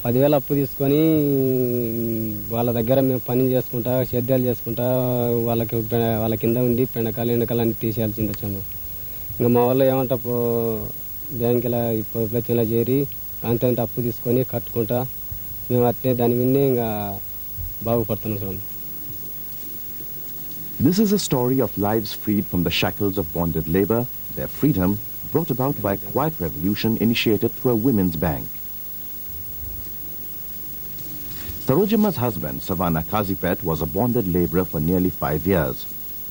10,000 అప్పు తీసుకొని వాళ్ళ దగ్గర మేము పని చేసుకుంటా సేద్యాలు చేసుకుంటా వాళ్ళ కింద ఉండి పెండకాలు ఎండకాలు అన్నీ తీసేయాల్సింది వచ్చాము. ఇంకా మా వాళ్ళు ఏమంటా బ్యాంకులో పొదుపులో చేరి అంత అప్పు తీసుకొని కట్టుకుంటా మేము అట్టే దాని విన్నే ఇంకా బాగుపడుతున్నాం sir. This is a story of lives freed from the shackles of bonded labor, their freedom brought about by a quiet revolution initiated through a women's bank. Sarojamma's husband, Savannah Kazipet, was a bonded laborer for nearly 5 years,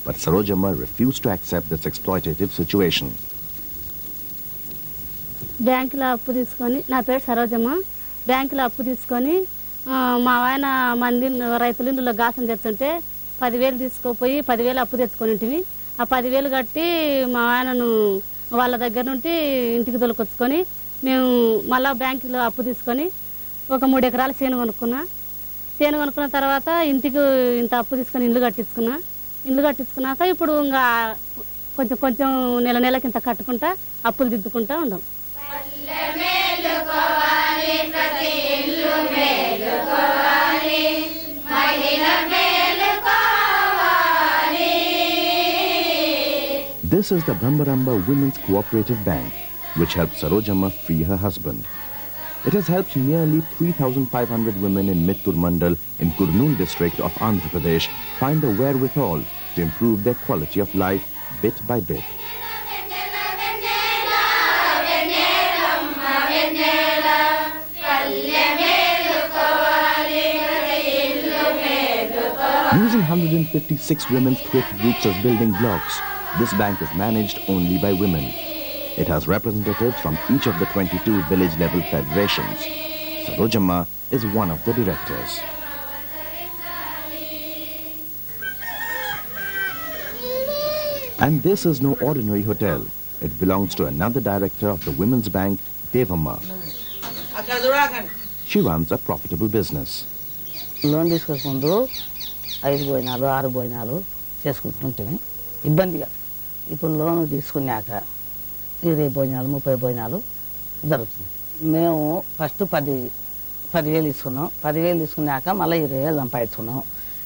but Sarojamma refused to accept this exploitative situation. బ్యాంకులో అప్పు తీసుకొని, నా పేరు సరోజమ్మ, బ్యాంకులో అప్పు తీసుకొని మా ఆయన మంది రైతుల ఇందులో గాసం చేస్తుంటే 10,000 తీసుకోపోయి 10,000 అప్పు తెచ్చుకొని ఆ 10,000 కట్టి మా ఆయనను వాళ్ళ దగ్గర నుండి ఇంటికి తొలకొచ్చుకొని మేము మళ్ళా బ్యాంకులో అప్పు తీసుకొని ఒక 3 ఎకరాల చేను కొనుక్కున్న తర్వాత ఇంటికి ఇంత అప్పు తీసుకొని ఇల్లు కట్టించుకున్నాక ఇప్పుడు ఇంకా కొంచెం నెలకి ఇంత కట్టుకుంటా అప్పులు దిద్దుకుంటా ఉన్నాం. This is the Brahmaramba Women's Cooperative Bank, which helped Sarojamma free her husband. It has helped nearly 3,500 women in Mittur Mandal in Kurnool district of Andhra Pradesh find the wherewithal to improve their quality of life bit by bit. Using 156 women's thrift groups as building blocks, this bank is managed only by women. It has representatives from each of the 22 village-level federations. Sarojamma is one of the directors. And this is no ordinary hotel. It belongs to another director of the Women's Bank, Devamma. She runs a profitable business. Loan తీసుకుంటూ 5 భోజనాలు 6 భోజనాలు చేసుకుంటుంటే ఇబ్బందిగా ఇప్పుడు loan తీసుకున్నాక 20 భోజనాలు 30 భోజనాలు జరుగుతుంది. మేము ఫస్ట్ 10,000 తీసుకున్నాం. 10,000 తీసుకున్నాక మళ్ళీ 20,000 సంపాదించుకున్నాం.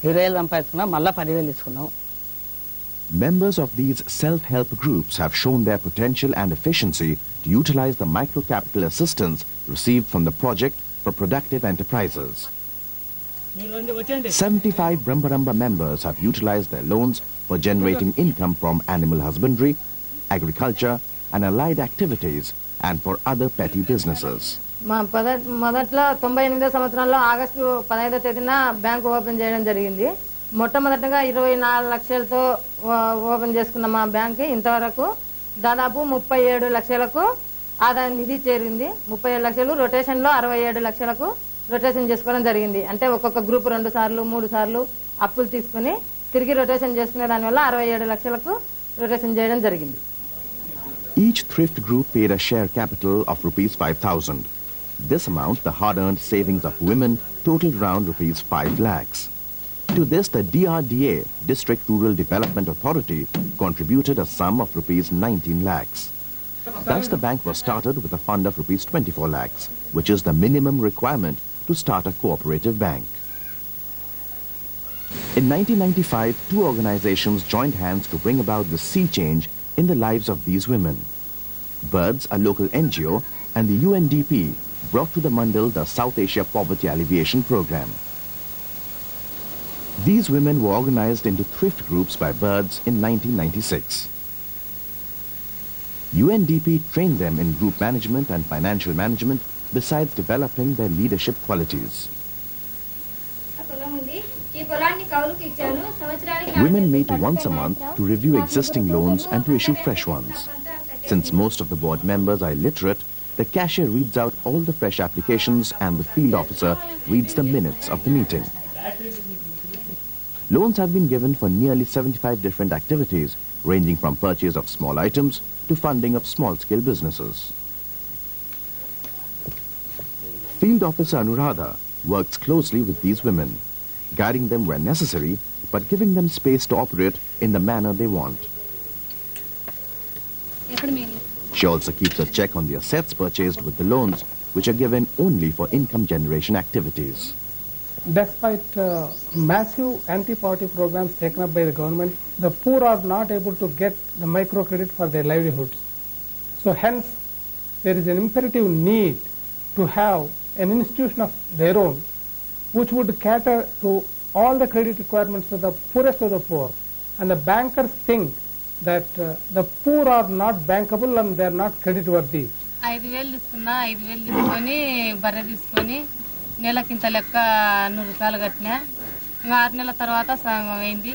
20,000 సంపాదించుకున్నాం మళ్ళీ 10,000 తీసుకున్నాం. Members of these self-help groups have shown their potential and efficiency to utilize the micro-capital assistance received from the project for productive enterprises. 75 Brahmaramba members have utilized their loans for generating income from animal husbandry, agriculture and allied activities and for other petty businesses. మొదట్లో 98 సంవత్సరంలో August 15వ తేదీన bank open చేయడం జరిగింది. మొట్టమొదటగా 24 లక్షలతో open చేసుకున్న మా బ్యాంక్ ఇంతవరకు దాదాపు 37 లక్షలకు ఆదాయ నిధి చేరింది. 37 లక్షలు రొటేషన్లో 67 లక్షలకు రొటేషన్ చేసుకోవడం జరిగింది. అంటే ఒక్కొక్క గ్రూప్ 2 సార్లు 3 సార్లు అప్పులు తీసుకుని తిరిగి రొటేషన్ చేసుకునే దానివల్ల 67 లక్షలకు రొటేషన్ చేయడం జరిగింది. Each thrift group paid a share capital of rupees 5,000. This amount, the hard-earned savings of women, totaled around rupees 5 lakhs. To this, the DRDA, District Rural Development Authority, contributed a sum of rupees 19 lakhs. Thus, the bank was started with a fund of rupees 24 lakhs, which is the minimum requirement to start a cooperative bank. In 1995, 2 organizations joined hands to bring about the sea change in the lives of these women. BIRDS, a local NGO, and the UNDP brought to the Mandal the South Asia Poverty Alleviation Program. These women were organized into thrift groups by BIRDS in 1996. UNDP trained them in group management and financial management besides developing their leadership qualities. Women meet once a month to review existing loans and to issue fresh ones. Since most of the board members are illiterate, the cashier reads out all the fresh applications and the field officer reads the minutes of the meeting. Loans have been given for nearly 75 different activities, ranging from purchase of small items to funding of small-scale businesses. Field Officer Anuradha works closely with these women, guiding them where necessary, but giving them space to operate in the manner they want. She also keeps a check on the assets purchased with the loans which are given only for income generation activities. Despite massive anti-poverty programs taken up by the government, the poor are not able to get the microcredit for their livelihoods. So hence, there is an imperative need to have an institution of their own which would cater to all the credit requirements of the poorest of the poor. And the bankers think that the poor are not bankable and they are not credit worthy. 5,000 తీసుకున్నా 5,000 తీసుకొని బర్రె తీసుకొని నెలకింత లెక్క 100 రూపాయలు కట్టినా ఇంకా 6 నెలల తర్వాత సగం అయింది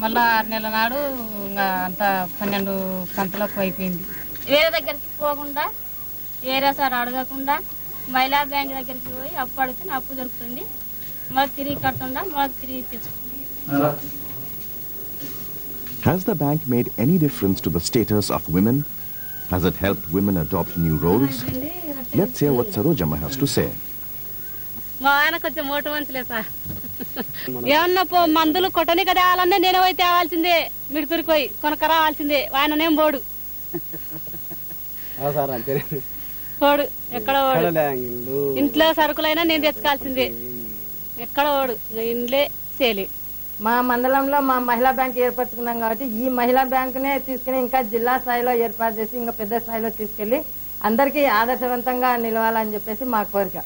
మళ్ళీ 6 నెలల నాడు ఇంకా అంత 12 కంతలకు అయిపోయింది. వేరే దగ్గరికి పోకుండా వేరే సార్ అడగకుండా మహిళా బ్యాంక్ దగ్గరికి పోయి అప్పు అడిగితే అప్పు దొరుకుతుంది మళ్ళీ తిరిగి కడుతుండా మళ్ళీ తిరిగి తెచ్చుకుంటా. Has the bank made any difference to the status of women? Has it helped women adopt new roles? Let's hear what Sarojamma has to say. మా ఆయన కొంచెం మోటు మంచిలే సార్. ఏమన్నా మందులు కొట్టని కదా తేవాలన్నా నేను పోయి తేవాల్సిందే, మిడుతురికి పోయి కొనక రావాల్సిందే, ఆయననేం పోడు సార్ అంతే పోడు ఎక్కడ పోడు. ఇంట్లో సరుకులైనా నేను తెచ్చుకోవాల్సిందే, ఎక్కడ పోడు ఇంట్లో సేలి. మా మండలంలో మా మహిళా బ్యాంక్ ఏర్పరచుకున్నాం కాబట్టి ఈ మహిళా బ్యాంకునే తీసుకుని ఇంకా జిల్లా స్థాయిలో ఏర్పాటు చేసి ఇంకా పెద్ద స్థాయిలో తీసుకెళ్లి అందరికీ ఆదర్శవంతంగా నిలవాలని చెప్పేసి మా కోరిక.